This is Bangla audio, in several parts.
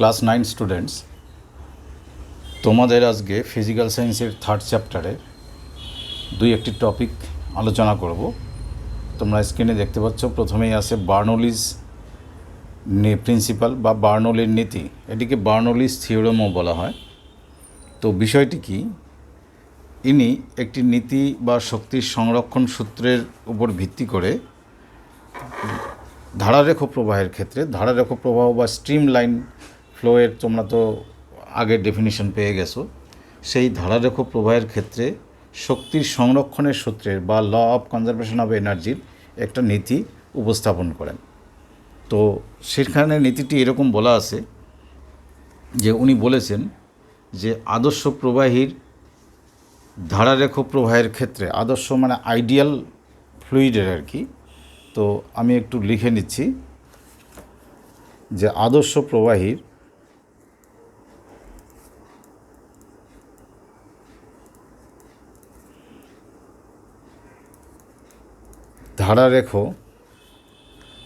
ক্লাস 9 স্টুডেন্টস, তোমাদের আজকে ফিজিক্যাল সায়েন্সের 3rd চ্যাপ্টারে একটি টপিক আলোচনা করব। তোমরা স্ক্রিনে দেখতে পাচ্ছ, প্রথমেই আছে বার্নৌলিজ প্রিন্সিপাল বা বার্নৌলির নীতি। এটিকে বার্নৌলিজ থিওরেমও বলা হয়। তো বিষয়টি কি, ইনি একটি নীতি বা শক্তির সংরক্ষণ সূত্রের উপর ভিত্তি করে ধারারেখ প্রবাহের ক্ষেত্রে ধারারেখ প্রবাহ বা স্ট্রিম লাইন ফ্লোয়ের তোমরা তো আগের ডেফিনিশন পেয়ে গেছো, সেই ধারারেখ প্রবাহের ক্ষেত্রে শক্তির সংরক্ষণের সূত্রের বা ল অফ কনজারভেশন অফ এনার্জির একটা নীতি উপস্থাপন করেন। তো সেখানে নীতিটি এরকম বলা আছে যে উনি বলেছেন যে আদর্শ প্রবাহীর ধারারেখ প্রবাহের ক্ষেত্রে, আদর্শ মানে আইডিয়াল ফ্লুইডের আর কি। তো আমি একটু লিখে নিচ্ছি যে আদর্শ প্রবাহীর ধারারেখ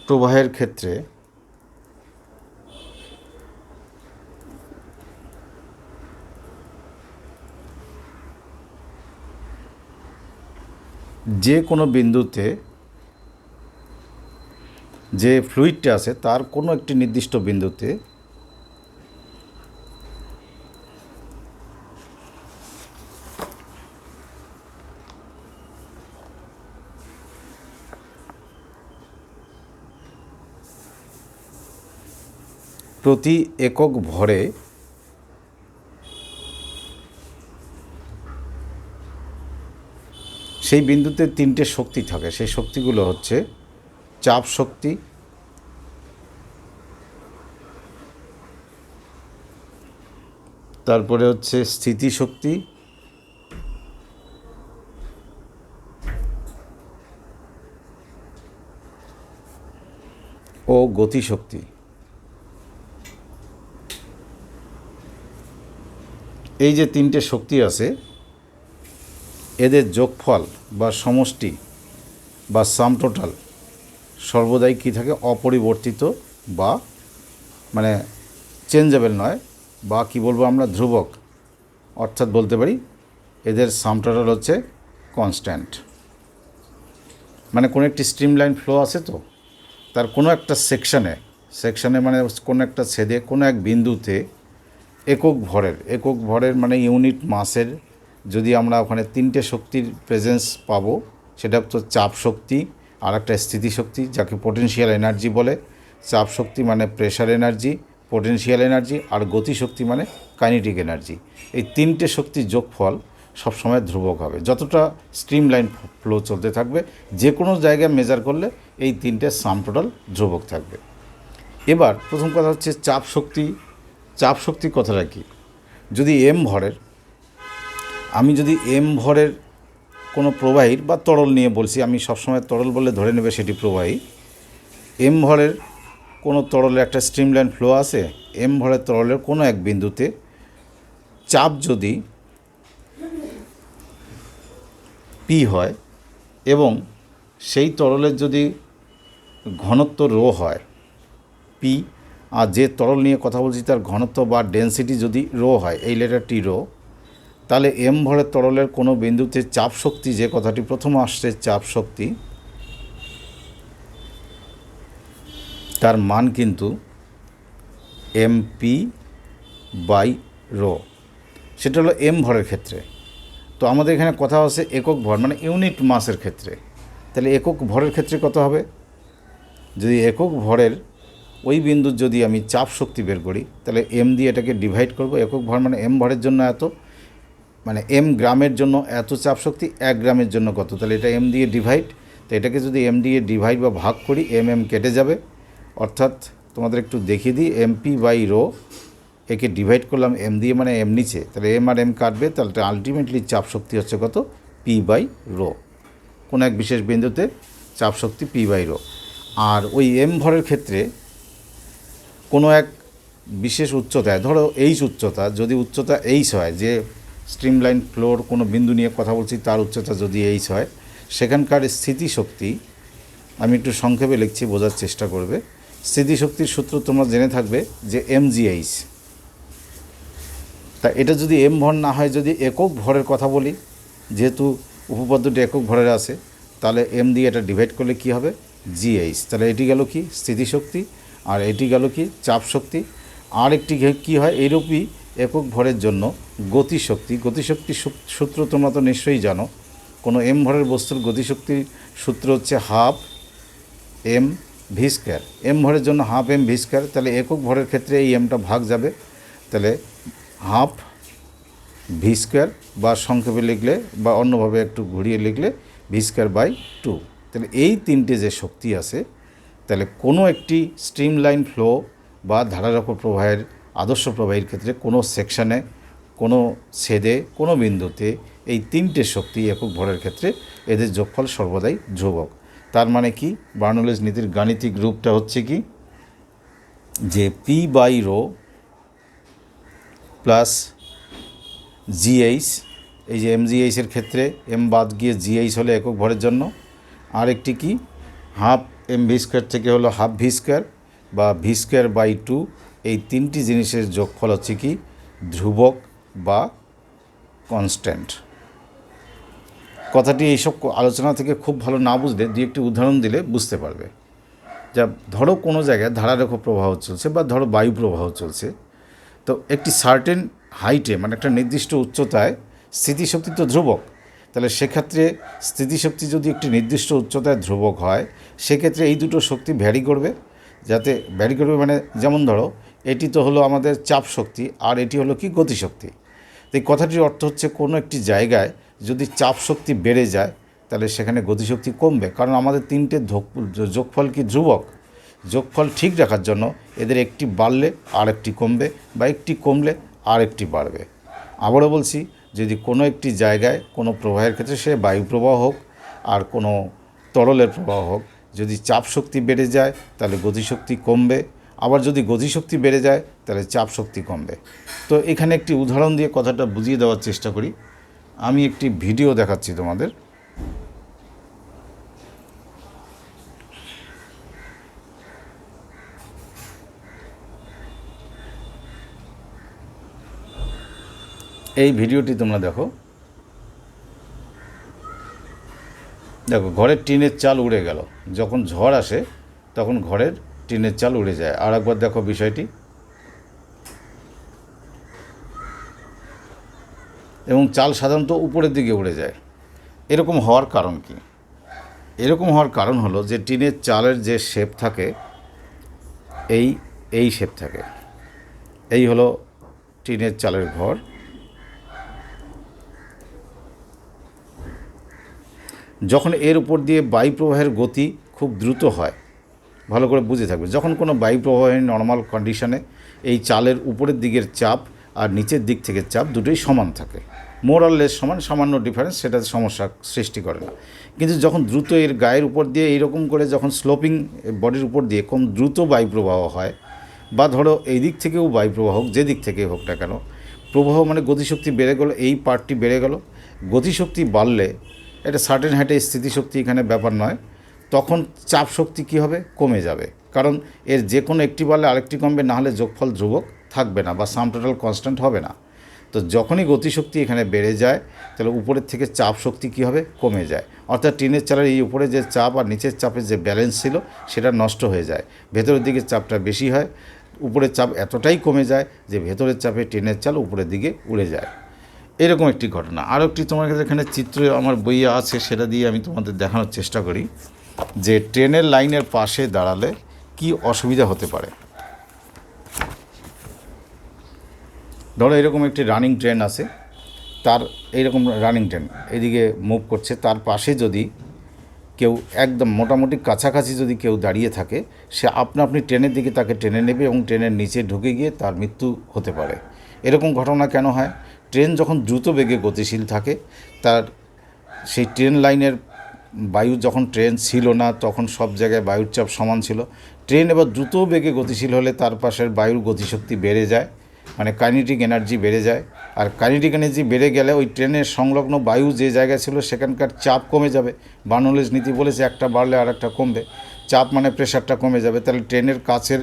প্রবাহের ক্ষেত্রে যে কোনো বিন্দুতে যে ফ্লুইডটা আছে তার কোনো একটি নির্দিষ্ট বিন্দুতে প্রতি একক ভরে সেই বিন্দুতে 3টে শক্তি থাকে। সেই শক্তিগুলো হচ্ছে চাপ শক্তি, তারপরে হচ্ছে স্থিতিশক্তি, ও গতিশক্তি। এই যে 3টে শক্তি আছে, এদের যোগফল বা সমষ্টি বা সাম টোটাল সর্বদাই কী থাকে, অপরিবর্তিত বা মানে চেঞ্জেবল নয়, বা কি বলবো আমরা, ধ্রুবক। অর্থাৎ বলতে পারি এদের সাম টোটাল হচ্ছে কনস্ট্যান্ট। মানে কোনো একটি স্ট্রিম লাইন ফ্লো আছে, তো তার কোনো একটা সেকশানে মানে কোনো একটা ছেদে কোনো এক বিন্দুতে একক ভরের মানে ইউনিট মাসের যদি আমরা ওখানে 3টে শক্তির প্রেজেন্স পাবো, সেটা হচ্ছে চাপ শক্তি, আর একটা স্থিতিশক্তি যাকে পোটেনশিয়াল এনার্জি বলে। চাপ শক্তি মানে প্রেশার এনার্জি, পোটেনশিয়াল এনার্জি, আর গতিশক্তি মানে কাইনেটিক এনার্জি। এই 3টে শক্তির যোগফল সবসময় ধ্রুবক হবে। যতটা স্ট্রিম লাইন ফ্লো চলতে থাকবে, যে কোনো জায়গায় মেজার করলে এই 3টে সাম টোটাল ধ্রুবক থাকবে। এবার প্রথম কথা হচ্ছে চাপ শক্তি কথাটা কি। যদি আমি যদি এম ভরের কোনো প্রবাহীর বা তরল নিয়ে বলছি, আমি সবসময় তরল বলে ধরে নেবে সেটি প্রবাহী। এম ভরের কোনো তরলের একটা স্ট্রিম লাইন ফ্লো আছে, এম ভরের তরলের কোনো এক বিন্দুতে চাপ যদি পি হয় এবং সেই তরলের যদি ঘনত্ব রো হয় পি, আর যে তরল নিয়ে কথা বলছি তার ঘনত্ব বা ডেনসিটি যদি রো হয়, এই লেটারটি রো, তাহলে এম ভরের তরলের কোনো বিন্দুতে চাপ শক্তি, যে কথাটি প্রথম আসছে চাপ শক্তি, তার মান কিন্তু এমপি বাই রো। সেটা হলো এম ভরের ক্ষেত্রে। তো আমাদের এখানে কথা হচ্ছে একক ভর মানে ইউনিট মাসের ক্ষেত্রে। তাহলে একক ভরের ক্ষেত্রে কত হবে, যদি একক ভরের ওই বিন্দুর যদি আমি চাপ শক্তি বের করি, তাহলে এম দিয়ে এটাকে ডিভাইড করব। একক ভর মানে এম ভরের জন্য এত, মানে এম গ্রামের জন্য এত চাপ শক্তি, 1 গ্রামের জন্য কত, তাহলে এটা এম দিয়ে ডিভাইড। তো এটাকে যদি এম দিয়ে ডিভাইড বা ভাগ করি, এম কেটে যাবে। অর্থাৎ তোমাদের একটু দেখিয়ে দিই, এমপি বাই রো, একে ডিভাইড করলাম এম দিয়ে মানে এম নিচে, তাহলে এম আর এম কাটবে, তাহলে আলটিমেটলি চাপ শক্তি হচ্ছে কত, পি বাই রো। কোনো এক বিশেষ বিন্দুতে চাপ শক্তি পি বাই রো। আর ওই এম ভরের ক্ষেত্রে কোনো এক বিশেষ উচ্চতায়, ধরো এইচ উচ্চতা, যদি উচ্চতা এইচ হয়, যে স্ট্রিম লাইন ফ্লোর কোনো বিন্দু নিয়ে কথা বলছি তার উচ্চতা যদি এইচ হয়, সেখানকার স্থিতিশক্তি, আমি একটু সংক্ষেপে লিখছি বোঝার চেষ্টা করবে। স্থিতিশক্তির সূত্র তোমরা জেনে থাকবে যে mgh। তা এটা যদি এম ভর না হয়, যদি একক ভরের কথা বলি, যেহেতু উপপাদ্যটি একক ভরের আছে, তাহলে এম দিয়ে এটা ডিভাইড করলে কি হবে, gh। তাহলে এটি গেল কি স্থিতিশক্তি, আর এটি গেল কি চাপ শক্তি। আর একটি কী হয় এইরূপই একক ভরের জন্য গতিশক্তি। গতিশক্তির সূত্র তোমরা তো নিশ্চয়ই জানো। কোনো এম ভরের বস্তুর গতিশক্তির সূত্র হচ্ছে half M V square. M ভরের জন্য হাফ এম ভি স্কোয়ার। তাহলে একক ভরের ক্ষেত্রে এই এমটা ভাগ যাবে, তাহলে হাফ ভি স্কোয়ার, বা সংক্ষেপে লিখলে বা অন্যভাবে একটু ঘুরিয়ে লিখলে ভি স্কোয়ার বাই 2। তাহলে এই তিনটে যে শক্তি আছে, তাহলে কোনো একটি স্ট্রিমলাইন ফ্লো বা ধারারক্ষ প্রবাহের আদর্শ প্রবাহের ক্ষেত্রে কোনো সেকশানে, কোনো ছেদে, কোনো বিন্দুতে এই তিনটে শক্তি একক ভরের ক্ষেত্রে এদের যোগফল সর্বদাই ধ্রুবক। তার মানে কি, বার্নৌলিস নীতির গাণিতিক রূপটা হচ্ছে কি, যে P by rho plus GH, এই যে mgh-এর ক্ষেত্রে এম বাদ গিয়ে জিএইচ হলে একক ভরের জন্য, আর একটি কি হাফ এম ভি স্কোয়ার থেকে হলো হাফ ভি স্কোয়ার বা ভি স্কোয়ার বাই 2। এই তিনটি জিনিসের যোগফল হচ্ছে কি ধ্রুবক বা কনস্ট্যান্ট। কথাটি এইসব আলোচনা থেকে খুব ভালো না বুঝলে দুই একটি উদাহরণ দিলে বুঝতে পারবে। যা ধরো কোনো জায়গায় ধারারেখ প্রবাহ চলছে বা ধরো বায়ু প্রবাহ চলছে, তো একটি সার্টেন হাইটে মানে একটা নির্দিষ্ট উচ্চতায় স্থিতিশক্তি তো ধ্রুবক। তাহলে সেক্ষেত্রে স্থিতিশক্তি যদি একটি নির্দিষ্ট উচ্চতায় ধ্রুবক হয়, সেক্ষেত্রে এই দুটো শক্তি ভ্যারি করবে। যাতে ভ্যারি করবে মানে যেমন ধরো এটি তো হলো আমাদের চাপ শক্তি, আর এটি হলো কি গতিশক্তি। তো এই কথাটির অর্থ হচ্ছে কোনো একটি জায়গায় যদি চাপ শক্তি বেড়ে যায়, তাহলে সেখানে গতিশক্তি কমবে, কারণ আমাদের তিনটে যোগফল কি ধ্রুবক। যোগফল ঠিক রাখার জন্য এদের একটি বাড়লে আর একটি কমবে, বা একটি কমলে আর একটি বাড়বে। আবারও বলছি, যদি কোনো একটি জায়গায় কোনো প্রবাহের ক্ষেত্রে সে বায়ু প্রবাহ হোক আর কোনো তরলের প্রবাহ হোক, যদি চাপ শক্তি বেড়ে যায় তাহলে গতিশক্তি কমবে, আবার যদি গতিশক্তি বেড়ে যায় তাহলে চাপ শক্তি কমবে। তো এখানে একটি উদাহরণ দিয়ে কথাটা বুঝিয়ে দেওয়ার চেষ্টা করি। আমি একটি ভিডিও দেখাচ্ছি তোমাদের। এই ভিডিওটি তোমরা দেখো। দেখো ঘরের টিনের চাল উড়ে গেল, যখন ঝড় আসে তখন ঘরের টিনের চাল উড়ে যায়। আর একবার দেখো বিষয়টি। এবং চাল সাধারণত উপরের দিকে উড়ে যায়। এরকম হওয়ার কারণ কি? এরকম হওয়ার কারণ হলো যে টিনের চালের যে শেপ থাকে, এই শেপ থাকে। এই হলো টিনের চালের ঘর। যখন এর উপর দিয়ে বায়ু প্রবাহের গতি খুব দ্রুত হয়, ভালো করে বুঝে থাকবে, যখন কোনো বায়ু প্রবাহের নর্মাল কন্ডিশনে এই চালের উপরের দিকের চাপ আর নিচের দিক থেকে চাপ দুটোই সমান থাকে, মোর অর লেস সমান, সামান্য ডিফারেন্স, সেটা সমস্যা সৃষ্টি করে না। কিন্তু যখন দ্রুত এর গায়ের উপর দিয়ে এইরকম করে যখন স্লোপিং বডির উপর দিয়ে কম দ্রুত বায়ু প্রবাহ হয়, বা ধরো এই দিক থেকেও বায়ু প্রবাহ হোক, যে দিক থেকে হোক না কেন, প্রবাহ মানে গতিশক্তি বেড়ে গেল, এই পার্টটি বেড়ে গেল। গতিশক্তি বাড়লে এটা সার্টেন হাইটে স্থিতিশক্তি এখানে ব্যাপার নয়, তখন চাপ শক্তি কী হবে, কমে যাবে, কারণ এর যে কোনো একটি বাড়লে আরেকটি কমবে, না হলে যোগফল ধ্রুবক থাকবে না বা সাম টোটাল কনস্ট্যান্ট হবে না। তো যখনই গতিশক্তি এখানে বেড়ে যায়, তাহলে উপরের থেকে চাপ শক্তি কী হবে, কমে যায়। অর্থাৎ টিনের চালের এই উপরে যে চাপ আর নিচের চাপের যে ব্যালেন্স ছিল সেটা নষ্ট হয়ে যায়, ভেতরের দিকে চাপটা বেশি হয়, উপরের চাপ এতটাই কমে যায় যে ভেতরের চাপে টিনের চাল উপরের দিকে উড়ে যায়। এরকম একটি ঘটনা। আরও একটি তোমার কাছে এখানে চিত্র আমার বইয়ে আছে, সেটা দিয়ে আমি তোমাদের দেখানোর চেষ্টা করি যে ট্রেনের লাইনের পাশে দাঁড়ালে কি অসুবিধা হতে পারে। ধরো এরকম একটি রানিং ট্রেন আছে, তার এইরকম রানিং ট্রেন এদিকে মুভ করছে, তার পাশে যদি কেউ একদম মোটামুটি কাছাকাছি যদি কেউ দাঁড়িয়ে থাকে, সে আপনি ট্রেনের দিকে তাকে টেনে নেবে এবং ট্রেনের নিচে ঢুকে গিয়ে তার মৃত্যু হতে পারে। এরকম ঘটনা কেন হয়? ট্রেন যখন দ্রুত বেগে গতিশীল থাকে, তার সেই ট্রেন লাইনের বায়ু, যখন ট্রেন ছিল না তখন সব জায়গায় বায়ুর চাপ সমান ছিল। ট্রেন এবার দ্রুত বেগে গতিশীল হলে তার পাশের বায়ুর গতিশক্তি বেড়ে যায়, মানে কাইনেটিক এনার্জি বেড়ে যায়। আর কাইনেটিক এনার্জি বেড়ে গেলে ওই ট্রেনের সংলগ্ন বায়ু যে জায়গায় ছিল সেখানকার চাপ কমে যাবে। বার্নৌলিস নীতি বলেছে একটা বাড়লে আর একটা কমবে। চাপ মানে প্রেশারটা কমে যাবে, তাহলে ট্রেনের কাছের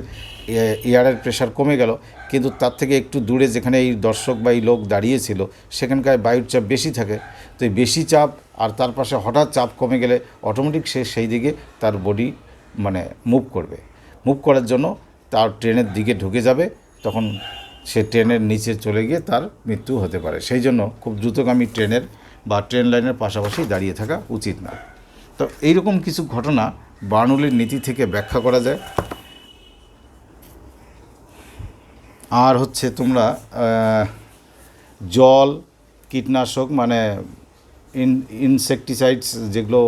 এয়ারের প্রেশার কমে গেল, কিন্তু তার থেকে একটু দূরে যেখানে এই দর্শক বা এই লোক দাঁড়িয়েছিল সেখানকার বায়ুর চাপ বেশি থাকে। তো এই বেশি চাপ আর তার পাশে হঠাৎ চাপ কমে গেলে অটোমেটিক সে সেই দিকে তার বডি মানে মুভ করার জন্য তার ট্রেনের দিকে ঢুকে যাবে, তখন সে ট্রেনের নিচে চলে গিয়ে তার মৃত্যু হতে পারে। সেই জন্য খুব দ্রুতগামী ট্রেনের বা ট্রেন লাইনের পাশাপাশি দাঁড়িয়ে থাকা উচিত না। তো এইরকম কিছু ঘটনা বার্নৌলির নীতি থেকে ব্যাখ্যা করা যায়। আর হচ্ছে তোমরা জল, কীটনাশক মানে ইনসেকটিসাইডস যেগুলো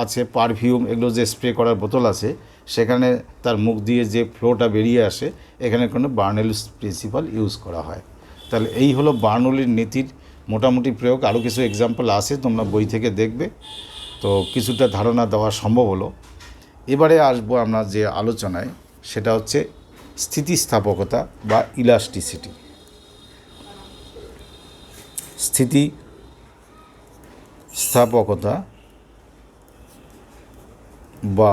আছে, পারফিউম, এগুলো যে স্প্রে করার বোতল আছে, সেখানে তার মুখ দিয়ে যে ফ্লোটা বেরিয়ে আসে, এখানে কোনো বার্নৌলিস প্রিন্সিপাল ইউজ করা হয়। তাহলে এই হলো বার্নৌলির নীতির মোটামুটি প্রয়োগ। আরও কিছু এক্সাম্পল আছে, তোমরা বই থেকে দেখবে, তো কিছুটা ধারণা দেওয়া সম্ভব হলো। এবারে আসবো আমরা যে আলোচনায়, সেটা হচ্ছে স্থিতিস্থাপকতা বা ইলাস্টিসিটি। স্থিতিস্থাপকতা বা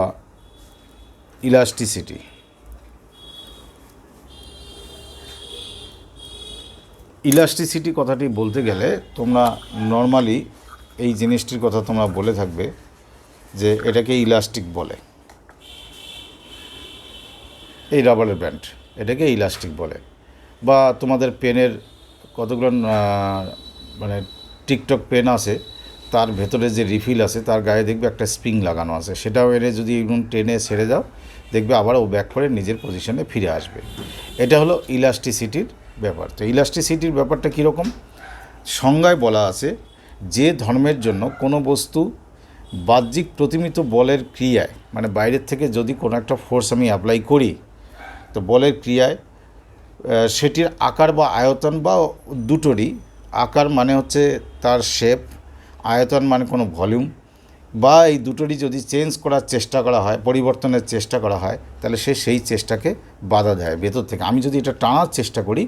ইলাস্টিসিটি। ইলাস্টিসিটি কথাটি বলতে গেলে তোমরা নর্মালি এই জিনিসটির কথা তোমরা বলে থাকবে যে এটাকে ইলাস্টিক বলে, এই রাবারের ব্যান্ড এটাকে ইলাস্টিক বলে। বা তোমাদের পেনের কতগুলো মানে টিকটক পেন আছে, তার ভেতরে যে রিফিল আছে তার গায়ে দেখবে একটা স্প্রিং লাগানো আছে, সেটাও এনে যদি এরকম টেনে ছেড়ে দাও, দেখবে আবার ও ব্যাক করে নিজের পজিশনে ফিরে আসবে। এটা হলো ইলাস্টিসিটির ব্যাপার। তো ইলাস্টিসিটির ব্যাপারটা কীরকম? সংজ্ঞায় বলা আছে যে ধর্মের জন্য কোনো বস্তু বাহ্যিক প্রতিমিত বলের ক্রিয়ায়, মানে বাইরের থেকে যদি কোনো একটা ফোর্স আমি অ্যাপ্লাই করি, তো বলের ক্রিয়ায় সেটির আকার বা আয়তন বা দুটোরই, আকার মানে হচ্ছে তার শেপ, আয়তন মানে কোনো ভলিউম, বা এই দুটোরই যদি চেঞ্জ করার চেষ্টা করা হয়, পরিবর্তনের চেষ্টা করা হয়, তাহলে সে সেই চেষ্টাকে বাধা দেয় ভেতর থেকে। আমি যদি এটা টানার চেষ্টা করি,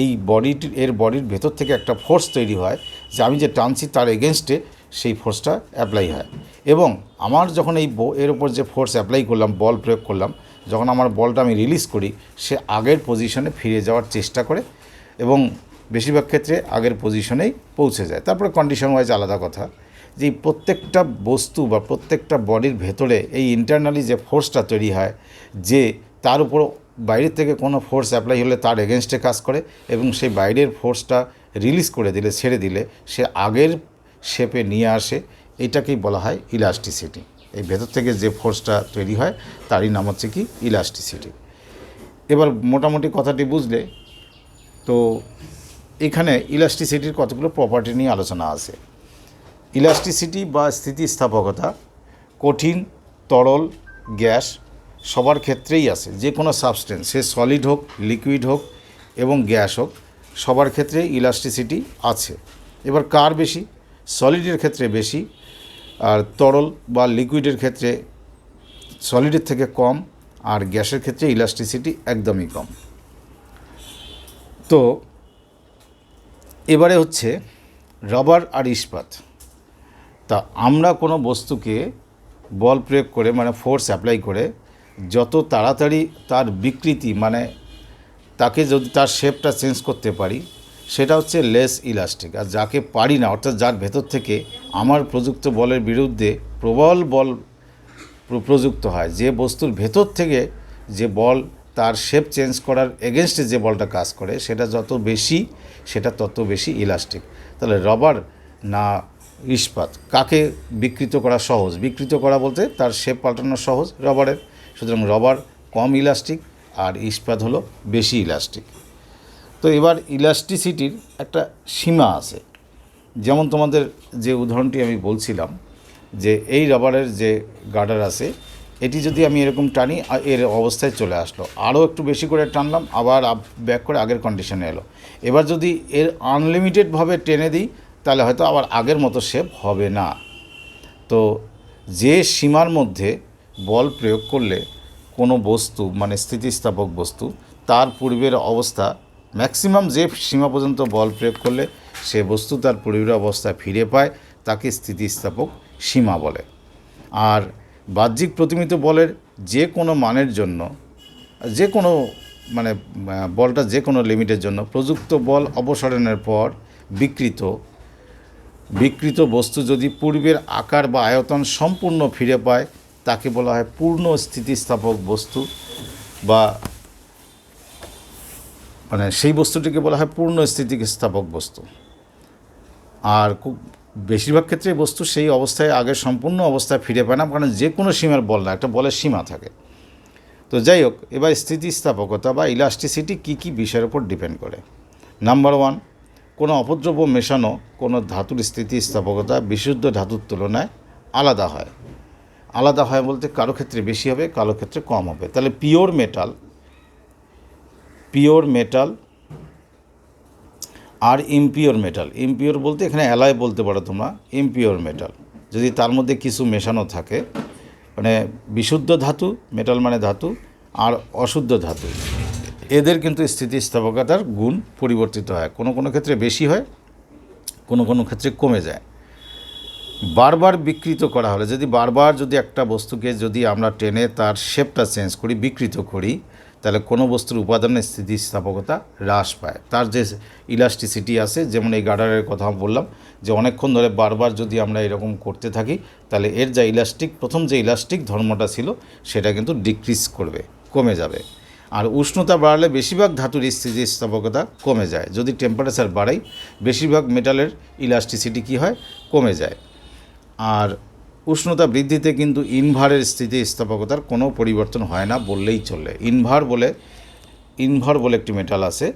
এই বডির ভেতর থেকে একটা ফোর্স তৈরি হয়, যে আমি যে টানছি তার এগেনস্টে সেই ফোর্সটা অ্যাপ্লাই হয়। এবং আমার যখন এর ওপর যে ফোর্স অ্যাপ্লাই করলাম, বল প্রয়োগ করলাম, যখন আমার বলটা আমি রিলিজ করি, সে আগের পজিশনে ফিরে যাওয়ার চেষ্টা করে এবং বেশিরভাগ ক্ষেত্রে আগের পজিশনেই পৌঁছে যায়। তারপরে কন্ডিশন ওয়াইজ আলাদা কথা, যে প্রত্যেকটা বস্তু বা প্রত্যেকটা বডির ভেতরে এই ইন্টারনালি যে ফোর্সটা তৈরি হয়, যে তার উপর বাইরের থেকে কোনো ফোর্স অ্যাপ্লাই হলে তার এগেনস্টে কাজ করে, এবং সেই বাইরের ফোর্সটা রিলিজ করে দিলে, ছেড়ে দিলে সে আগের শেপে নিয়ে আসে, এটাকেই বলা হয় ইলাস্টিসিটি। এই ভেতর থেকে যে ফোর্সটা তৈরি হয় তারই নাম হচ্ছে কি ইলাস্টিসিটি। এবার মোটামুটি কথাটি বুঝলে, তো এখানে ইলাস্টিসিটির কতগুলো প্রপার্টি নিয়ে আলোচনা আছে। ইলাস্টিসিটি বা স্থিতিস্থাপকতা কঠিন, তরল, গ্যাস সবার ক্ষেত্রেই আছে। যে কোনো সাবস্টেন্স, সে সলিড হোক, লিকুইড হোক এবং গ্যাস হোক, সবার ক্ষেত্রে ইলাস্টিসিটি আছে। এবার কার বেশি? সলিডের ক্ষেত্রে বেশি, আর তরল বা লিকুইডের ক্ষেত্রে সলিডের থেকে কম, আর গ্যাসের ক্ষেত্রে ইলাস্টিসিটি একদমই কম। তো এবারে হচ্ছে রাবার আর ইস্পাত। তা আমরা কোনো বস্তুকে বল প্রয়োগ করে, মানে ফোর্স অ্যাপ্লাই করে, যত তাড়াতাড়ি তার বিকৃতি, মানে তাকে যদি তার শেপটা চেঞ্জ করতে পারি, সেটা হচ্ছে লেস ইলাস্টিক। আর যাকে পারি না, অর্থাৎ যার ভেতর থেকে আমার প্রযুক্ত বলের বিরুদ্ধে প্রবল বল প্রযুক্ত হয়, যে বস্তুর ভেতর থেকে যে বল তার শেপ চেঞ্জ করার এগেনস্টে যে বলটা কাজ করে, সেটা যত বেশি, সেটা তত বেশি ইলাস্টিক। তাহলে রবার না ইস্পাত, কাকে বিকৃত করা সহজ? বিকৃত করা বলতে তার শেপ পাল্টানো সহজ রবারের। সুতরাং রবার কম ইলাস্টিক আর ইস্পাত হলো বেশি ইলাস্টিক। তো এবার ইলাস্টিসিটির একটা সীমা আছে। যেমন তোমাদের যে উদাহরণটি আমি বলছিলাম, যে এই রাবারের যে গার্ডার আছে, এটি যদি আমি এরকম টানি, এর অবস্থায় চলে আসলো, আরও একটু বেশি করে টানলাম, আবার ব্যাক করে আগের কন্ডিশনে এলো। এবার যদি এর আনলিমিটেডভাবে টেনে দিই, তাহলে হয়তো আবার আগের মতো শেপ হবে না। তো যে সীমার মধ্যে বল প্রয়োগ করলে কোনো বস্তু, মানে স্থিতিস্থাপক বস্তু, তার পূর্বের অবস্থা ম্যাক্সিমাম যে সীমা পর্যন্ত বল প্রয়োগ করলে সে বস্তু তার পূর্বের অবস্থায় ফিরে পায়, তাকে স্থিতিস্থাপক সীমা বলে। আর বাহ্যিক প্রতিমিত বলের যে কোনো মানের জন্য, যে কোনো মানে বলটা যে কোনো লিমিটের জন্য প্রযুক্ত বল অপসারণের পর বিকৃত বস্তু যদি পূর্বের আকার বা আয়তন সম্পূর্ণ ফিরে পায় তাকে বলা হয় পূর্ণ স্থিতিস্থাপক বস্তু, বা মানে সেই বস্তুটিকে বলা হয় পূর্ণ স্থিতিস্থাপক বস্তু। আর খুব বেশিরভাগ ক্ষেত্রে বস্তু সেই অবস্থায় আগের সম্পূর্ণ অবস্থায় ফিরে পায় না, কারণ যে কোনো সীমার বল না, একটা বলের সীমা থাকে। তো যাই হোক, এবার স্থিতিস্থাপকতা বা ইলাস্টিসিটি কী কী বিষয়ের উপর ডিপেন্ড করে। নাম্বার 1, কোনো অপদ্রব্য মেশানো কোনো ধাতুর স্থিতিস্থাপকতা বিশুদ্ধ ধাতুর তুলনায় আলাদা হয়। আলাদা হয় বলতে কারো ক্ষেত্রে বেশি হবে, কারো ক্ষেত্রে কম হবে। তাহলে পিওর মেটাল আর ইমপিওর মেটাল। ইমপিওর বলতে এখানে অ্যালয় বলতে পারো তোমরা। ইমপিওর মেটাল যদি তার মধ্যে কিছু মেশানো থাকে, মানে বিশুদ্ধ ধাতু, মেটাল মানে ধাতু, আর অশুদ্ধ ধাতু, এদের কিন্তু স্থিতিস্থাপকতার গুণ পরিবর্তিত হয়। কোনো কোনো ক্ষেত্রে বেশি হয়, কোনো কোনো ক্ষেত্রে কমে যায়। বারবার বিকৃত করা হলে, যদি একটা বস্তুকে যদি আমরা টেনে তার শেপটা চেঞ্জ করি, বিকৃত করি, তাহলে কোনো বস্তুর উপাদানের স্থিতিস্থাপকতা হ্রাস পায়। তার যে ইলাস্টিসিটি আছে, যেমন এই গার্ডারের কথা বললাম, যে অনেকক্ষণ ধরে বারবার যদি আমরা এরকম করতে থাকি, তাহলে এর যা প্রথম যে ইলাস্টিক ধর্মটা ছিল সেটা কিন্তু ডিক্রিজ করবে, কমে যাবে। আর উষ্ণতা বাড়লে বেশিরভাগ ধাতুর স্থিতিস্থাপকতা কমে যায়। যদি টেম্পারেচার বাড়াই, বেশিরভাগ মেটালের ইলাস্টিসিটি কী হয়, কমে যায়। আর উষ্ণতা বৃদ্ধিতে কিন্তু ইনভারের স্থিতিস্থাপকতার কোনো পরিবর্তন হয় না বললেই চলে। ইনভার বলে একটি মেটাল আছে,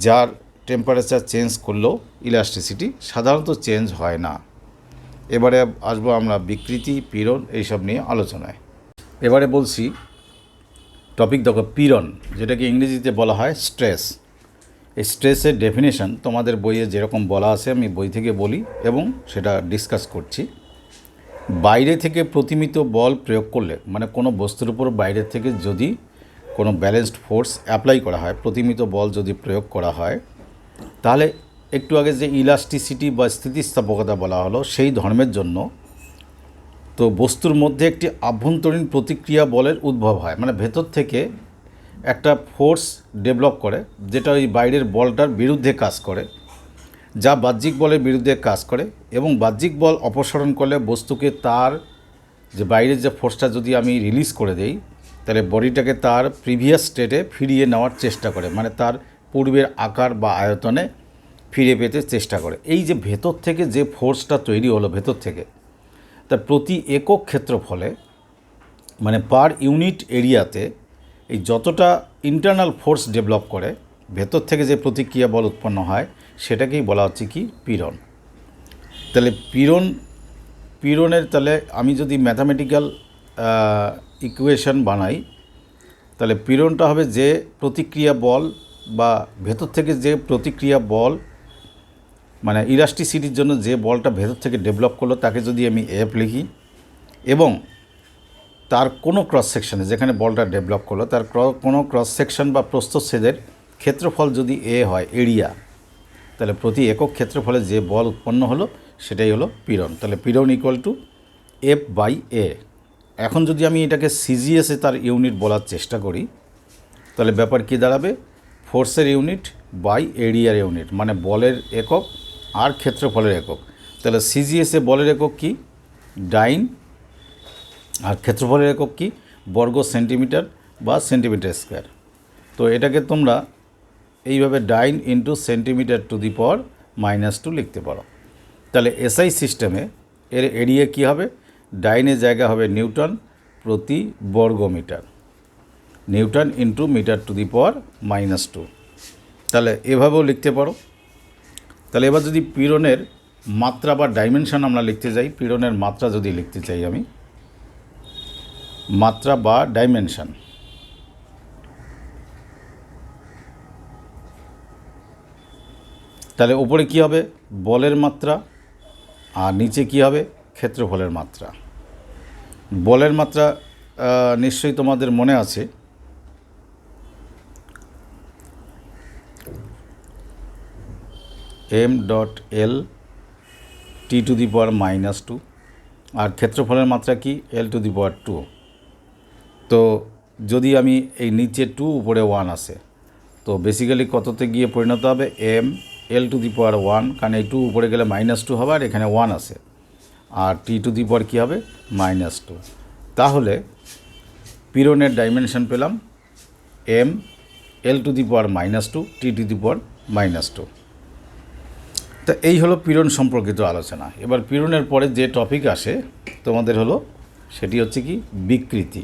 যার টেম্পারেচার চেঞ্জ করলেও ইলাস্টিসিটি সাধারণত চেঞ্জ হয় না। এবারে আসবো আমরা বিকৃতি, পীড়ন এইসব নিয়ে আলোচনায়। এবারে বলছি টপিক দেখো, পীড়ন, যেটাকে ইংরেজিতে বলা হয় স্ট্রেস। এই স্ট্রেসের ডেফিনেশন তোমাদের বইয়ে যেরকম বলা আছে আমি বই থেকে বলি এবং সেটা ডিসকাস করছি। বাইরে থেকে প্রতিমিত বল প্রয়োগ করলে, মানে কোনো বস্তুর উপর বাইরে থেকে যদি কোনো ব্যালেন্সড ফোর্স অ্যাপ্লাই করা হয়, প্রতিমিত বল যদি প্রয়োগ করা হয়, তাহলে একটু আগে যে ইলাস্টিসিটি বা স্থিতিস্থাপকতা বলা হলো সেই ধর্মের জন্য তো বস্তুর মধ্যে একটি আভ্যন্তরীণ প্রতিক্রিয়া বলের উদ্ভব হয়। মানে ভেতর থেকে একটা ফোর্স ডেভেলপ করে, যেটা ওই বাইরের বলটার বিরুদ্ধে কাজ করে, যা বাহ্যিক বলের বিরুদ্ধে কাজ করে। এবং বাহ্যিক বল অপসারণ করলে বস্তুকে তার যে বাইরের যে ফোর্সটা যদি আমি রিলিজ করে দেই, তাহলে বডিটাকে তার প্রিভিয়াস স্টেটে ফিরিয়ে নেওয়ার চেষ্টা করে, মানে তার পূর্বের আকার বা আয়তনে ফিরে পেতে চেষ্টা করে। এই যে ভেতর থেকে যে ফোর্সটা তৈরি হলো ভেতর থেকে, তা প্রতি একক ক্ষেত্রফলে, মানে পার ইউনিট এরিয়াতে এই যতটা ইন্টারনাল ফোর্স ডেভেলপ করে, ভেতর থেকে যে প্রতিক্রিয়া বল উৎপন্ন হয়, সেটাকেই বলা হচ্ছে কি, পীড়ন। তাহলে পীড়নের তাহলে আমি যদি ম্যাথামেটিক্যাল ইকুয়েশন বানাই, তাহলে পীড়নটা হবে যে প্রতিক্রিয়া বল বা ভেতর থেকে যে প্রতিক্রিয়া বল, মানে ইলাস্টিসিটির জন্য যে বলটা ভেতর থেকে ডেভেলপ করলো তাকে যদি আমি এফ লিখি, এবং তার কোনো ক্রস সেকশানে, যেখানে বলটা ডেভেলপ করলো তার কোনো ক্রস সেকশন বা প্রস্থচ্ছেদের ক্ষেত্রফল যদি এ হয়, এরিয়া, তাহলে প্রতি একক ক্ষেত্রফলে যে বল উৎপন্ন হলো সেটাই হলো পীড়ন। তাহলে পীড়ন ইকুয়াল টু এফ বাই এ। এখন যদি আমি এটাকে সিজিএসে তার ইউনিট বলার চেষ্টা করি, তাহলে ব্যাপার কী দাঁড়াবে, ফোর্সের ইউনিট বাই এরিয়ার ইউনিট, মানে বলের একক আর ক্ষেত্রফলের একক। তাহলে সিজিএসে বলের একক কি, ডাইন, আর ক্ষেত্রফলের একক কি, বর্গ সেন্টিমিটার বা সেন্টিমিটার স্কোয়ার। তো এটাকে তোমরা এইভাবে dyne into centimetre to the power -2 লিখতে পারো। তাহলে এসআই সিস্টেমে এর এরিয়া কী হবে, ডাইনের জায়গা হবে নিউটন প্রতি বর্গ metre, newton into metre to the power -2। তাহলে এভাবেও লিখতে পারো। তাহলে এবার যদি পীড়নের মাত্রা বা ডাইমেনশন আমরা লিখতে যাই, পীড়নের মাত্রা যদি লিখতে চাই আমি, মাত্রা বা ডাইমেনশন, তাহলে উপরে কী হবে, বলের মাত্রা, আর নিচে কী হবে, ক্ষেত্রফলের মাত্রা। বলের মাত্রা নিশ্চয়ই তোমাদের মনে আছে, m.L t two the power -2, আর ক্ষেত্রফলের মাত্রা কি L⁴ 2। তো যদি আমি এই নিচে 2 উপরে 1 আসে, তো বেসিক্যালি কততে গিয়ে পরিণত হবে m L⁴ 1, কারণ এই 2 উপরে গেলে -2 হবে আর এখানে 1 আসে, আর T⁴ কী হবে -2। তাহলে পীড়নের ডাইমেনশন পেলাম m L⁴ -2 T⁴ -2। তা এই হলো পীড়ন সম্পর্কিত আলোচনা। এবার পীড়নের পরে যে টপিক আসে তোমাদের হলো, সেটি হচ্ছে কি বিকৃতি।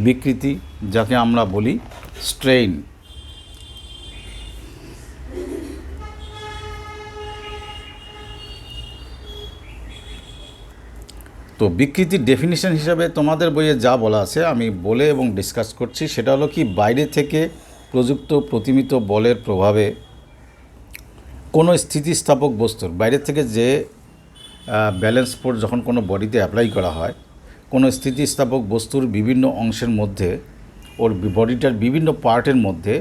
বিকৃতি যাকে আমরা বলি স্ট্রেইন। তো বিকৃতির ডেফিনিশন হিসাবে তোমাদের বইয়ে যা বলা আছে আমি বলে এবং ডিসকাস করছি, সেটা হলো কি বাইরে থেকে প্রযুক্ত প্রতিমিত বলের প্রভাবে কোনো স্থিতিস্থাপক বস্তুর বাইরে থেকে যে ব্যালেন্স ফোর্স যখন কোনো বডিতে অ্যাপ্লাই করা হয়, কোনো স্থিতিস্থাপক বস্তুর বিভিন্ন অংশের মধ্যে, ওর বডিটার বিভিন্ন পার্টের মধ্যে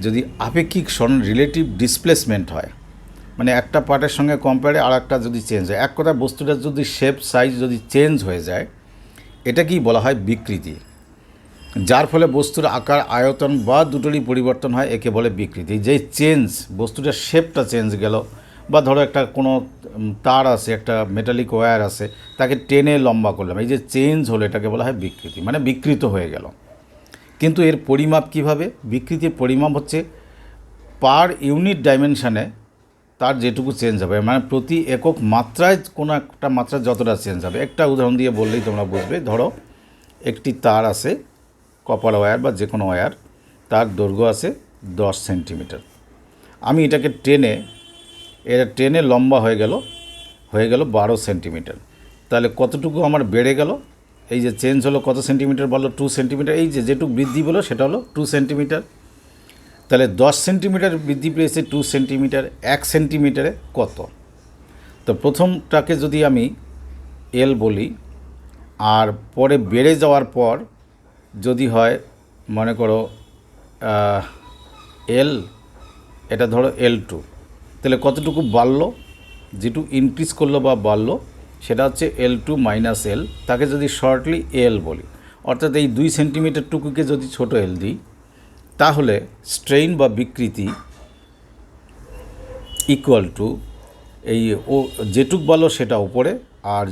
যদি আপেক্ষিক সরণ রিলেটিভ ডিসপ্লেসমেন্ট হয়, মানে একটা পার্টের সঙ্গে কম্পেয়ারে আর একটা যদি চেঞ্জ হয়, এক কথায় বস্তুটার যদি শেপ সাইজ যদি চেঞ্জ হয়ে যায়, এটাকেই বলা হয় বিকৃতি। যার ফলে বস্তুর আকার আয়তন বা দুটোরই পরিবর্তন হয়, একে বলে বিকৃতি। যেই চেঞ্জ, বস্তুটার শেপটা চেঞ্জ গেল, বা ধরো একটা কোনো তার আছে, একটা মেটালিক ওয়্যার আছে, তাকে টেনে লম্বা করলাম, এই যে চেঞ্জ হলো, এটাকে বলা হয় বিকৃতি, মানে বিকৃত হয়ে গেল। কিন্তু এর পরিমাপ কিভাবে? বিকৃতির পরিমাপ হচ্ছে পার ইউনিট ডাইমেনশানে তার যেটুকু চেঞ্জ হবে, মানে প্রতি একক মাত্রায় কোনো একটা মাত্রা যতটা চেঞ্জ হবে। একটা উদাহরণ দিয়ে বললেই তোমরা বুঝবে। ধরো একটি তার আছে, কপার ওয়্যার বা যে কোনো ওয়্যার, তার দৈর্ঘ্য আছে 10 সেন্টিমিটার। আমি এটাকে টেনে লম্বা হয়ে গেল 12 সেন্টিমিটার। তাহলে কতটুকু আমার বেড়ে গেল? এই যে চেঞ্জ হলো কত সেন্টিমিটার বলো? 2 সেন্টিমিটার। এই যে যেটুকু বৃদ্ধি হলো সেটা হলো 2 সেন্টিমিটার। তাহলে 10 সেন্টিমিটার বৃদ্ধি পেয়েছে 2 সেন্টিমিটার, 1 সেন্টিমিটারে কত? তো প্রথমটাকে যদি আমি এল বলি, আর পরে বেড়ে যাওয়ার পর যদি হয় মনে করো এল, এটা ধরো L2, তাহলে কতটুকু বাড়লো? যেটুকু ইনক্রিজ করলো বা বাড়লো সেটা হচ্ছে L2 - L, তাকে যদি শর্টলি এল বলি। অর্থাৎ এই 2 সেন্টিমিটারটুকুকে যদি ছোটো এল দিই, তাহলে স্ট্রেইন বা বিকৃতি ইকুয়াল টু এই ও যেটুক বলো সেটা উপরে, আর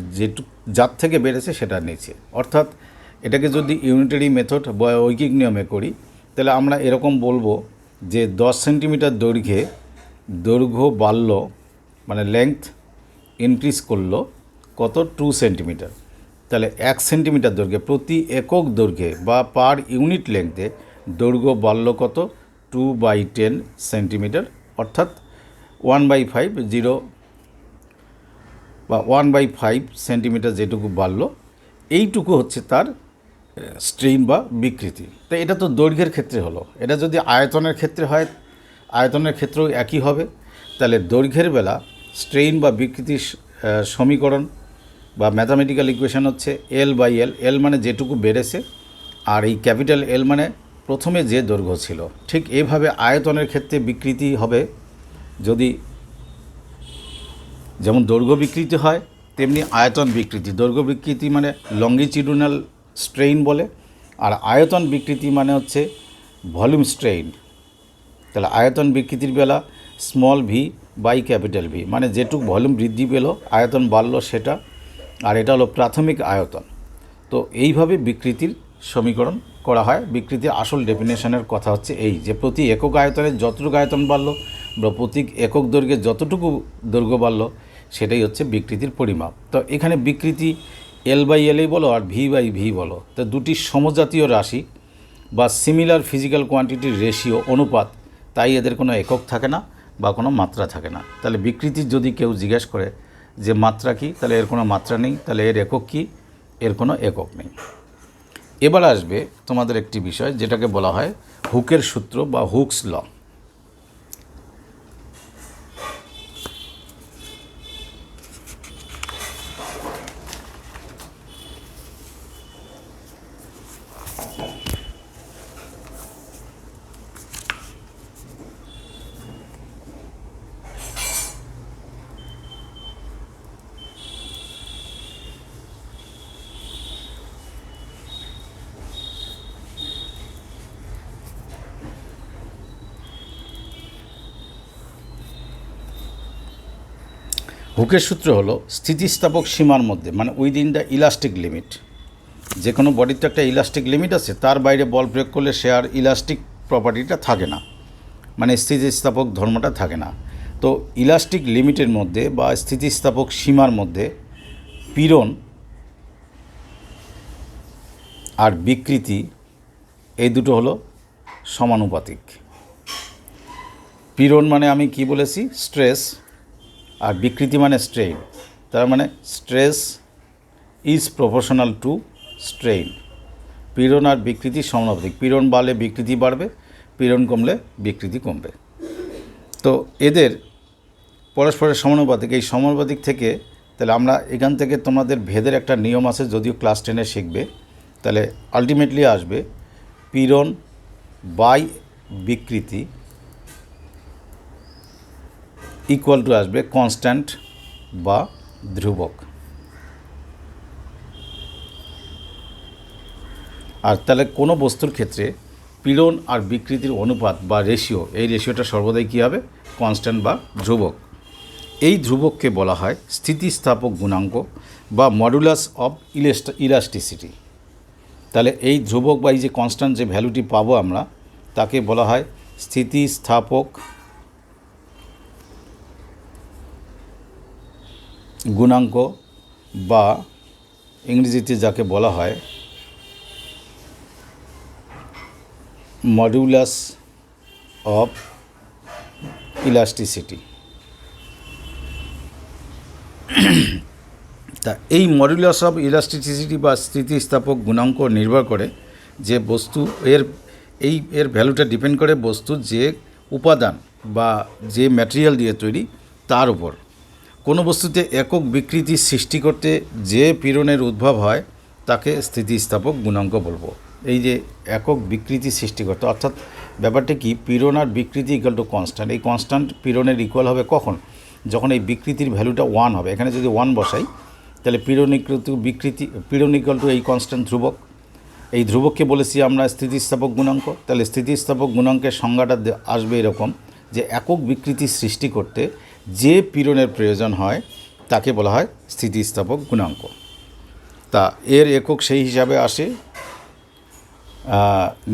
যার থেকে বেড়েছে সেটা নিচে। অর্থাৎ এটাকে যদি ইউনিটারি মেথড বা ঐকিক নিয়মে করি, তাহলে আমরা এরকম বলবো যে 10 সেন্টিমিটার দৈর্ঘ্য বাড়ল, মানে লেংথ ইনক্রিজ করলো কত? 2 সেন্টিমিটার। তাহলে 1 সেন্টিমিটার দৈর্ঘ্যে, প্রতি একক দৈর্ঘ্যে বা পার ইউনিট লেংথে দৈর্ঘ্য বাড়ল কত? 2/10 সেন্টিমিটার। অর্থাৎ 1/5 বা 1/5 সেন্টিমিটার যেটুকু বাড়লো, এইটুকু হচ্ছে তার স্ট্রেইন বা বিকৃতি। তাই এটা তো দৈর্ঘ্যের ক্ষেত্রে হলো। এটা যদি আয়তনের ক্ষেত্রে হয়, আয়তনের ক্ষেত্রেও একই হবে। তাহলে দৈর্ঘ্যের বেলা স্ট্রেইন বা বিকৃতির সমীকরণ বা ম্যাথামেটিক্যাল ইকুয়েশন হচ্ছে L/L। এল মানে যেটুকু বেড়েছে, আর এই ক্যাপিটাল এল মানে প্রথমে যে দৈর্ঘ্য ছিল। ঠিক এভাবে আয়তনের ক্ষেত্রে বিকৃতি হবে। যদি যেমন দৈর্ঘ্য বিকৃতি হয়, তেমনি আয়তন বিকৃতি। দৈর্ঘ্য বিকৃতি মানে লঙ্গিটিউডিনাল স্ট্রেইন বলে, আর আয়তন বিকৃতি মানে হচ্ছে ভলিউম স্ট্রেইন। তাহলে আয়তন বিকৃতির বেলা small V by capital V, মানে যেটুক ভলিউম বৃদ্ধি পেল, আয়তন বাড়লো সেটা, আর এটা হলো প্রাথমিক আয়তন। তো এইভাবে বিকৃতির সমীকরণ করা হয়। বিকৃতির আসল ডেফিনেশনের কথা হচ্ছে এই, যে প্রতি একক আয়তনের যতটুকু আয়তন বাড়লো বা প্রতি একক দৈর্ঘ্যে যতটুকু দৈর্ঘ্য বাড়লো, সেটাই হচ্ছে বিকৃতির পরিমাপ। তো এখানে বিকৃতি L/L বলো আর V/V বলো, তো দুটি সমজাতীয় রাশি বা সিমিলার ফিজিক্যাল কোয়ান্টিটির রেশিও, অনুপাত, তাই এদের কোনো একক থাকে না বা কোনো মাত্রা থাকে না। তাহলে বিকৃতির যদি কেউ জিজ্ঞেস করে যে মাত্রা কী, তাহলে এর কোনো মাত্রা নেই। তাহলে এর একক কী? এর কোনো একক নেই। এবার আসবে তোমাদের একটি বিষয়, যেটাকে বলা হয় হুকের সূত্র বা হুকস ল। হুকের সূত্র হলো স্থিতিস্থাপক সীমার মধ্যে, মানে উইদিন দ্য ইলাস্টিক লিমিট। যে কোনো বডির তো একটা ইলাস্টিক লিমিট আছে, তার বাইরে বল প্রয়োগ করলে সে আর ইলাস্টিক প্রপার্টিটা থাকে না, মানে স্থিতিস্থাপক ধর্মটা থাকে না। তো ইলাস্টিক লিমিটের মধ্যে বা স্থিতিস্থাপক সীমার মধ্যে পীড়ন আর বিকৃতি এই দুটো হলো সমানুপাতিক। পীড়ন মানে আমি কি বলেছি, স্ট্রেস, আর বিকৃতি মানে স্ট্রেইন। তার মানে stress is proportional to strain. পীড়ন আর বিকৃতি সমানুপাতিক। পীড়ন বাড়লে বিকৃতি বাড়বে, পীড়ন কমলে বিকৃতি কমবে। তো এদের পরস্পরের সমানুপাতিক। এই সমানুপাতিক থেকে তাহলে আমরা এখান থেকে তোমাদের ভেদের একটা নিয়ম আছে, যদিও ক্লাস 10-এ শিখবে। তাহলে আলটিমেটলি আসবে পীড়ন বাই বিকৃতি ইকুয়াল টু আসবে কনস্ট্যান্ট বা ধ্রুবক। আর তাহলে কোনো বস্তুর ক্ষেত্রে পীড়ন আর বিকৃতির অনুপাত বা রেশিও, এই রেশিওটা সর্বদাই কী হবে, কনস্ট্যান্ট বা ধ্রুবক। এই ধ্রুবককে বলা হয় স্থিতিস্থাপক গুণাঙ্ক বা মডুলাস অফ ইলাস্টিসিটি। তাহলে এই ধ্রুবক বা এই যে কনস্ট্যান্ট যে ভ্যালুটি পাবো আমরা, তাকে বলা হয় স্থিতিস্থাপক গুণাঙ্ক বা ইংরেজিতে যাকে বলা হয় মডুলাস অফ ইলাস্টিসিটি। তা এই মডুলাস অফ ইলাস্টিসিটি বা স্থিতিস্থাপক গুণাঙ্ক নির্ভর করে যে বস্তু এর ভ্যালুটা ডিপেন্ড করে বস্তুর যে উপাদান বা যে ম্যাটেরিয়াল দিয়ে তৈরি তার উপর। কোনো বস্তুতে একক বিকৃতি সৃষ্টি করতে যে পীড়নের উদ্ভব হয় তাকে স্থিতিস্থাপক গুণাঙ্ক বলবো। এই যে একক বিকৃতি সৃষ্টি করতে, অর্থাৎ ব্যাপারটা কি, পীড়ন আর বিকৃতি ইকুয়াল টু কনস্ট্যান্ট। এই কনস্ট্যান্ট পীড়নের ইকুয়াল হবে কখন, যখন এই বিকৃতির ভ্যালুটা 1 হবে। এখানে যদি 1 বসাই তাহলে পীড়ন ইকুয়াল টু বিকৃতি, পীড়ন ইকুয়াল টু এই কনস্ট্যান্ট ধ্রুবক। এই ধ্রুবককে বলেছি আমরা স্থিতিস্থাপক গুণাঙ্ক। তাহলে স্থিতিস্থাপক গুণাঙ্কের সংজ্ঞাটা আসবে এরকম যে একক বিকৃতি সৃষ্টি করতে যে পীড়নের প্রয়োজন হয় তাকে বলা হয় স্থিতিস্থাপক গুণাঙ্ক। তা এর একক সেই হিসাবে আসে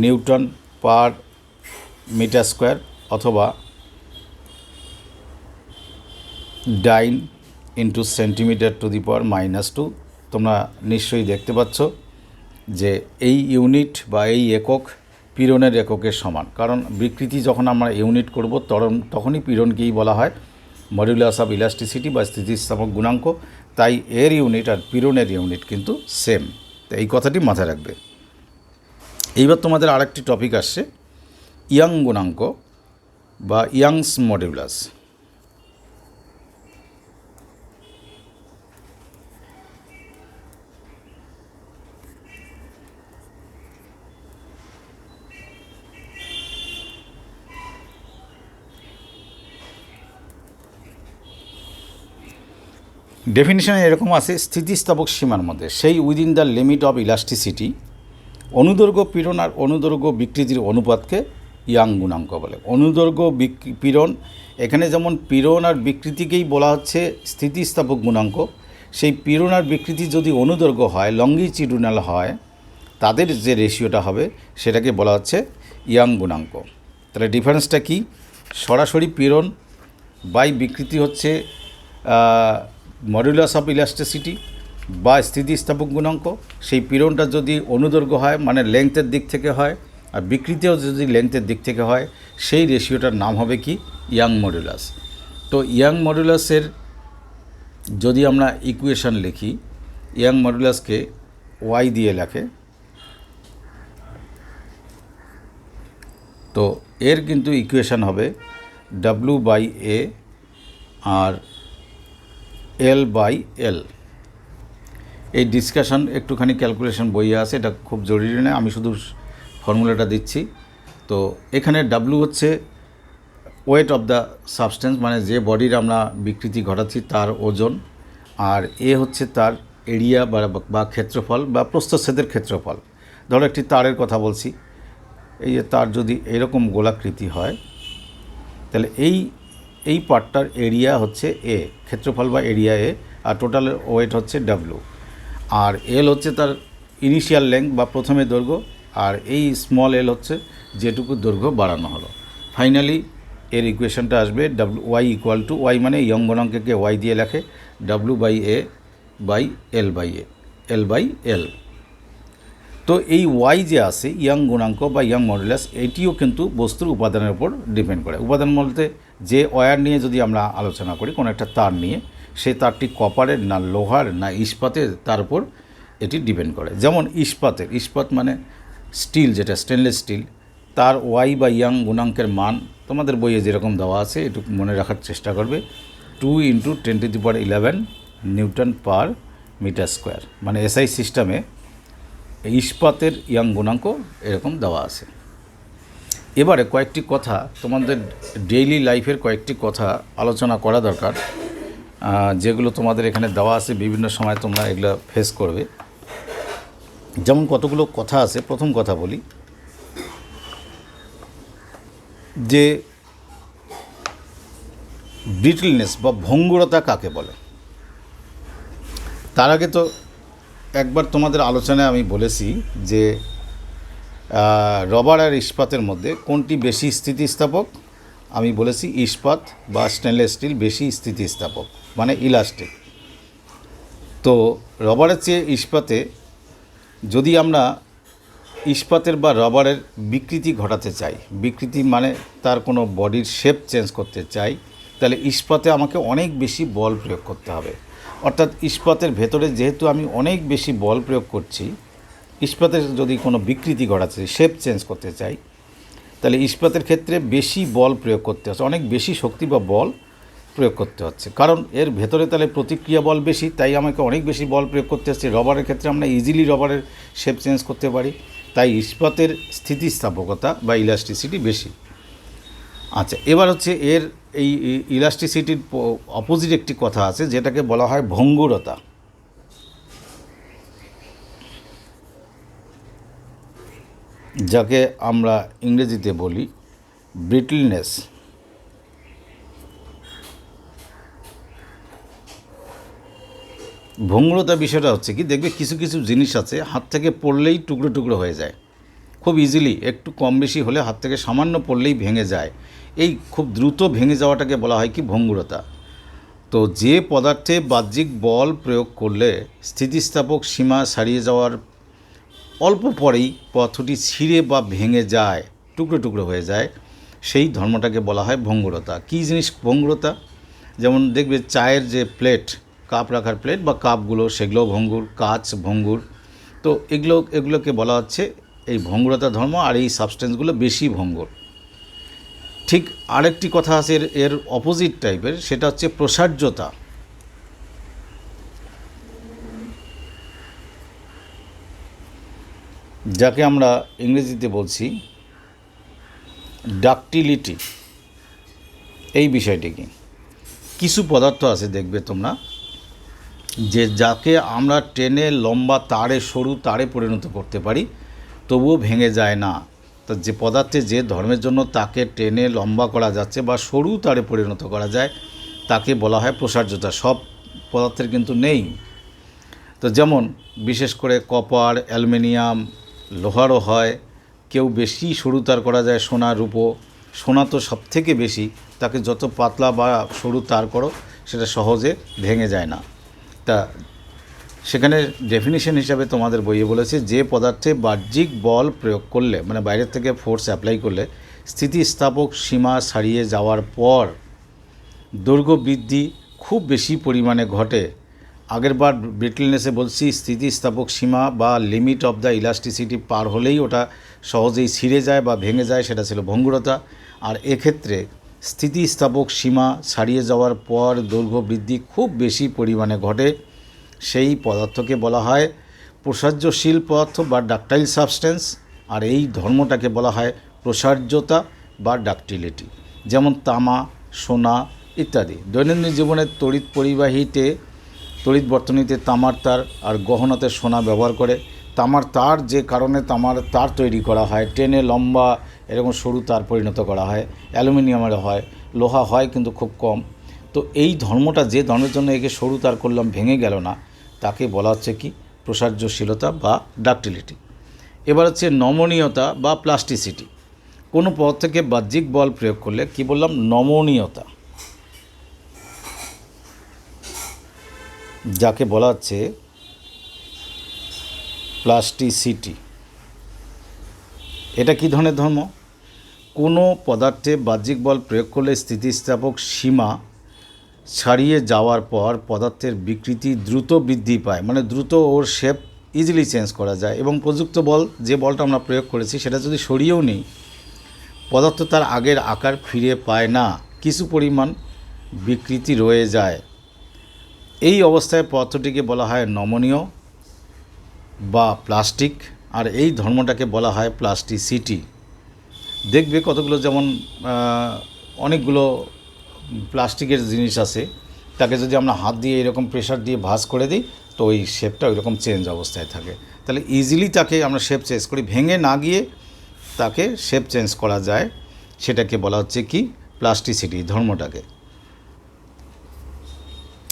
নিউটন পার মিটার স্কোয়ার অথবা dyne into centimetre to the power -2। তোমরা নিশ্চয়ই দেখতে পাচ্ছ যে এই ইউনিট বা এই একক পীড়নের এককের সমান, কারণ বিকৃতি যখন আমরা ইউনিট করব তখনই পীড়নকেই বলা হয় মডুলাস অফ ইলাস্টিসিটি বা স্থিতিস্থাপক গুণাঙ্ক। তাই এর ইউনিট আর পীড়নের ইউনিট কিন্তু সেম। তো এই কথাটি মাথায় রাখবে। এইবার তোমাদের আরেকটি টপিক আসছে ইয়াং গুণাঙ্ক বা ইয়াংস মডুলাস। ডেফিনিশনে এরকম আছে, স্থিতিস্থাপক সীমার মধ্যে, সেই within the limit of elasticity, অনুদৈর্ঘ্য পীড়ন আর অনুদৈর্ঘ্য বিকৃতির অনুপাতকে ইয়াং গুণাঙ্ক বলে। অনুদৈর্ঘ্য পীড়ন, এখানে যেমন পীড়ন আর বিকৃতিকেই বলা হচ্ছে স্থিতিস্থাপক গুণাঙ্ক। সেই পীড়ন আর বিকৃতি যদি অনুদৈর্ঘ্য হয়, লঙ্গিটিউডিনাল হয়, তাদের যে রেশিওটা হবে সেটাকে বলা হচ্ছে ইয়াং গুণাঙ্ক। তাহলে ডিফারেন্সটা কি, সরাসরি পীড়ন বাই বিকৃতি হচ্ছে মডুলাস অফ ইলাস্টিসিটি বা স্থিতিস্থাপক গুণাঙ্ক। সেই পীড়নটা যদি অনুদৈর্ঘ্য হয় মানে লেংথের দিক থেকে হয়, আর বিকৃতিও যদি লেংথের দিক থেকে হয়, সেই রেশিওটার নাম হবে কি, ইয়াং মডুলাস। তো ইয়াং মডুলাসের যদি আমরা ইকুয়েশন লিখি, ইয়াং মডুলাসকে ওয়াই দিয়ে লেখে, তো এর কিন্তু ইকুয়েশন হবে W/A আর L/L। এই ডিসকাশন একটুখানি ক্যালকুলেশন বইয়ে আছে, এটা খুব জরুরি নয়, আমি শুধু ফর্মুলাটা দিচ্ছি। তো এখানে W হচ্ছে ওয়েট অফ দ্য সাবস্টেন্স, মানে যে বডির আমরা বিকৃতি ঘটাচ্ছি তার ওজন, আর এ হচ্ছে তার এরিয়া বা ক্ষেত্রফল বা প্রস্থচ্ছেদের ক্ষেত্রফল। ধরো একটি তারের কথা বলছি, এই যে তার যদি এরকম গোলাকৃতি হয়, তাহলে এই এই পার্টটার এরিয়া হচ্ছে এ, ক্ষেত্রফল বা এরিয়া এ, আর টোটাল ওয়েট হচ্ছে ডাব্লিউ, আর এল হচ্ছে তার ইনিশিয়াল লেংথ বা প্রথমে দৈর্ঘ্য, আর এই স্মল এল হচ্ছে যেটুকু দৈর্ঘ্য বাড়ানো হলো। ফাইনালি এর ইকুয়েশনটা আসবে W Y equal to, Y মানে ইয়ং গুণাঙ্ককে ওয়াই দিয়ে লেখে, W by A by L by A, L by L. তো এই ওয়াই যে আছে ইয়াং গুণাঙ্ক বা ইয়াং মডুলাস, এটিও কিন্তু বস্তুর উপাদানের উপর ডিপেন্ড করে। উপাদান বলতে যে ওয়্যার নিয়ে যদি আমরা আলোচনা করি, কোনো একটা তার নিয়ে, সেই তারটি কপারের না লোহার না ইস্পাতের, তার উপর এটি ডিপেন্ড করে। যেমন ইস্পাত মানে স্টিল, যেটা স্টেনলেস স্টিল, তার ওয়াই বা ইয়াং গুণাঙ্কের মান তোমাদের বইয়ে যেরকম দেওয়া আছে একটু মনে রাখার চেষ্টা করবে, 2 × 10⁻11 নিউটন পার মিটার স্কোয়ার, মানে এসআই সিস্টেমে ইস্পাতের ইয়াং গুণাঙ্ক এরকম দেওয়া আছে। এবারে কয়েকটি কথা, তোমাদের ডেইলি লাইফের কয়েকটি কথা আলোচনা করা দরকার, যেগুলো তোমাদের এখানে দেওয়া আছে, বিভিন্ন সময় তোমরা এগুলো ফেস করবে। যেমন কতগুলো কথা আছে। প্রথম কথা বলি যে ব্রিটলনেস বা ভঙ্গুরতা কাকে বলে। তার আগে তো একবার তোমাদের আলোচনায় আমি বলেছি যে রবার আর ইস্পাতের মধ্যে কোনটি বেশি স্থিতিস্থাপক। আমি বলেছি ইস্পাত বা স্টেনলেস স্টিল বেশি স্থিতিস্থাপক, মানে ইলাস্টিক। তো রবারের চেয়ে ইস্পাতে যদি আমরা ইস্পাতের বা রবারের বিকৃতি ঘটাতে চাই, বিকৃতি মানে তার কোনো বডির শেপ চেঞ্জ করতে চাই, তাহলে ইস্পাতে আমাকে অনেক বেশি বল প্রয়োগ করতে হবে। অর্থাৎ ইস্পাতের ভেতরে যেহেতু আমি অনেক বেশি বল প্রয়োগ করছি, ইস্পাতের যদি কোনো বিকৃতি ঘটাতে চাই, শেপ চেঞ্জ করতে চাই, তাহলে ইস্পাতের ক্ষেত্রে বেশি বল প্রয়োগ করতে হচ্ছে, অনেক বেশি শক্তি বা বল প্রয়োগ করতে হচ্ছে, কারণ এর ভেতরে তাহলে প্রতিক্রিয়া বল বেশি, তাই আমাকে অনেক বেশি বল প্রয়োগ করতে হচ্ছে। রবারের ক্ষেত্রে আমরা ইজিলি রবারের শেপ চেঞ্জ করতে পারি, তাই ইস্পাতের স্থিতিস্থাপকতা বা ইলাস্টিসিটি বেশি। আচ্ছা, এবার হচ্ছে এর এই ইলাস্টিসিটির অপোজিট একটি কথা আছে, যেটাকে বলা হয় ভঙ্গুরতা। যাকে আমরা ইংরেজিতে বলি ব্রিটলনেস। ভঙ্গুরতা বিষয়টা হচ্ছে কি, দেখবে কিছু কিছু জিনিস আছে হাত থেকে পড়লেই টুকরো টুকরো হয়ে যায়, খুব ইজিলি, একটু কম বেশি হলে হাত থেকে সামান্য পড়লেই ভেঙে যায়। এই খুব দ্রুত ভেঙে যাওয়াটাকে বলা হয় কি ভঙ্গুরতা। তো যে পদার্থে বাহ্যিক বল প্রয়োগ করলে স্থিতিস্থাপক সীমা ছাড়িয়ে যাওয়ার অল্প পরেই পদার্থটি ছিঁড়ে বা ভেঙে যায়, টুকরো টুকরো হয়ে যায়, সেই ধর্মটাকে বলা হয় ভঙ্গুরতা। কী জিনিস ভঙ্গুরতা? যেমন দেখবে চায়ের যে প্লেট, কাপ রাখার প্লেট বা কাপগুলো, সেগুলোও ভঙ্গুর, কাচ ভঙ্গুর। তো এগুলোকে বলা হচ্ছে এই ভঙ্গুরতা ধর্ম, আর এই সাবস্টেন্সগুলো বেশি ভঙ্গুর। ঠিক আরেকটি কথা আছে এর অপোজিট টাইপের, সেটা হচ্ছে প্রসার্যতা। যাকে আমরা ইংরেজিতে বলছি ডাকটিলিটি। এই বিষয়টি কি, কিছু পদার্থ আছে দেখবে তোমরা যে যাকে আমরা টেনে লম্বা তারে, সরু তারে পরিণত করতে পারি, তবুও ভেঙে যায় না। তো যে পদার্থে যে ধর্মের জন্য তাকে টেনে লম্বা করা যাচ্ছে বা সরু তারে পরিণত করা যায়, তাকে বলা হয় প্রসার্যতা। সব পদার্থের কিন্তু নেই। তো যেমন বিশেষ করে কপার, অ্যালুমিনিয়াম, লোহারও হয়। কেউ বেশি সরু তার করা যায়, সোনা, রূপো। সোনা তো সব থেকে বেশি, তাকে যত পাতলা বা সরু তার করো সেটা সহজে ভেঙে যায় না। তা সেখানে ডেফিনিশন হিসাবে তোমাদের বইয়ে বলেছে, যে পদার্থে বাহ্যিক বল প্রয়োগ করলে, মানে বাইরের থেকে ফোর্স অ্যাপ্লাই করলে স্থিতিস্থাপক সীমা ছাড়িয়ে যাওয়ার পর দৈর্ঘ্য বৃদ্ধি খুব বেশি পরিমাণে ঘটে। আগেরবার ব্রিটলনেসে বলছি স্থিতিস্থাপক সীমা বা লিমিট অফ দ্য ইলাস্টিসিটি পার হলেই ওটা সহজেই ছিঁড়ে যায় বা ভেঙে যায়, সেটা ছিল ভঙ্গুরতা। আর এক্ষেত্রে স্থিতিস্থাপক সীমা ছাড়িয়ে যাওয়ার পর দৈর্ঘ্য বৃদ্ধি খুব বেশি পরিমাণে ঘটে, সেই পদার্থকে বলা হয় প্রসার্যশীল পদার্থ বা ডাকটাইল সাবস্টেন্স। আর এই ধর্মটাকে বলা হয় প্রসার্যতা বা ডাকটিলিটি। যেমন তামা, সোনা ইত্যাদি। দৈনন্দিন জীবনের তড়িৎ বর্তনীতে তামার তার আর গহনাতে সোনা ব্যবহার করে। তামার তার যে কারণে তামার তার তৈরি করা হয়, টেনে লম্বা এরকম সরু তার পরিণত করা হয়। অ্যালুমিনিয়ামের হয়, লোহা হয় কিন্তু খুব কম। তো এই ধর্মটা যে ধর্মের জন্য একে সরু তার করলাম ভেঙে গেল না, তাকে বলা হচ্ছে কি প্রসার্যশীলতা বা ডাক্টিলিটি। এবার হচ্ছে নমনীয়তা বা প্লাস্টিসিটি। কোনো পদ থেকে বাহ্যিক বল প্রয়োগ করলে কি বললাম, নমনীয়তা, যাকে বলা হচ্ছে প্লাস্টিসিটি। এটা কি ধরনের ধর্ম? কোনো পদার্থে বাহ্যিক বল প্রয়োগ করলে স্থিতিস্থাপক সীমা ছাড়িয়ে যাওয়ার পর পদার্থের বিকৃতি দ্রুত বৃদ্ধি পায়, মানে দ্রুত ওর শেপ ইজিলি চেঞ্জ করা যায়, এবং প্রযুক্ত বল যে বলটা আমরা প্রয়োগ করেছি সেটা যদি সরিয়েও নিই, পদার্থ তার আগের আকার ফিরে পায় না, কিছু পরিমাণ বিকৃতি রয়ে যায়। এই অবস্থায় পদার্থটিকে বলা হয় নমনীয় বা প্লাস্টিক, আর এই ধর্মটাকে বলা হয় প্লাস্টিসিটি। দেখবে কতগুলো, যেমন অনেকগুলো প্লাস্টিকের জিনিস আছে, তাকে যদি আমরা হাত দিয়ে এরকম প্রেশার দিয়ে ভাঁজ করে দিই, তো ওই শেপটা ওই রকম চেঞ্জ অবস্থায় থাকে। তাহলে ইজিলি তাকে আমরা শেপ চেঞ্জ করি, ভেঙে না গিয়ে তাকে শেপ চেঞ্জ করা যায়, সেটাকে বলা হচ্ছে কি প্লাস্টিসিটি ধর্মটাকে।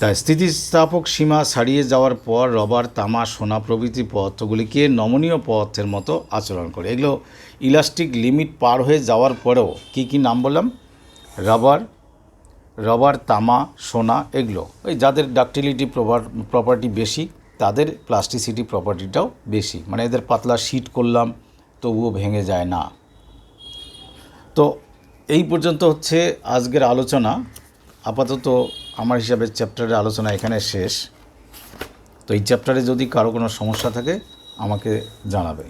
তাই স্থিতিস্থাপক সীমা ছাড়িয়ে যাওয়ার পর রবার, তামা, সোনা প্রভৃতি পদার্থগুলিকে নমনীয় পদার্থের মতো আচরণ করে। এগুলো ইলাস্টিক লিমিট পার হয়ে যাওয়ার পরেও কি নাম বললাম, রবার, তামা, সোনা, এগুলো ওই যাদের ডাক্টিলিটি প্রপার্টি বেশি তাদের প্লাস্টিসিটি প্রপার্টিটাও বেশি, মানে এদের পাতলা শীট করলাম তবুও ভেঙে যায় না। তো এই পর্যন্ত হচ্ছে আজকের আলোচনা। আপাতত আমার হিসাবে চ্যাপ্টারের আলোচনা এখানে শেষ। তো এই চ্যাপ্টারে যদি কারো কোনো সমস্যা থাকে আমাকে জানাবে।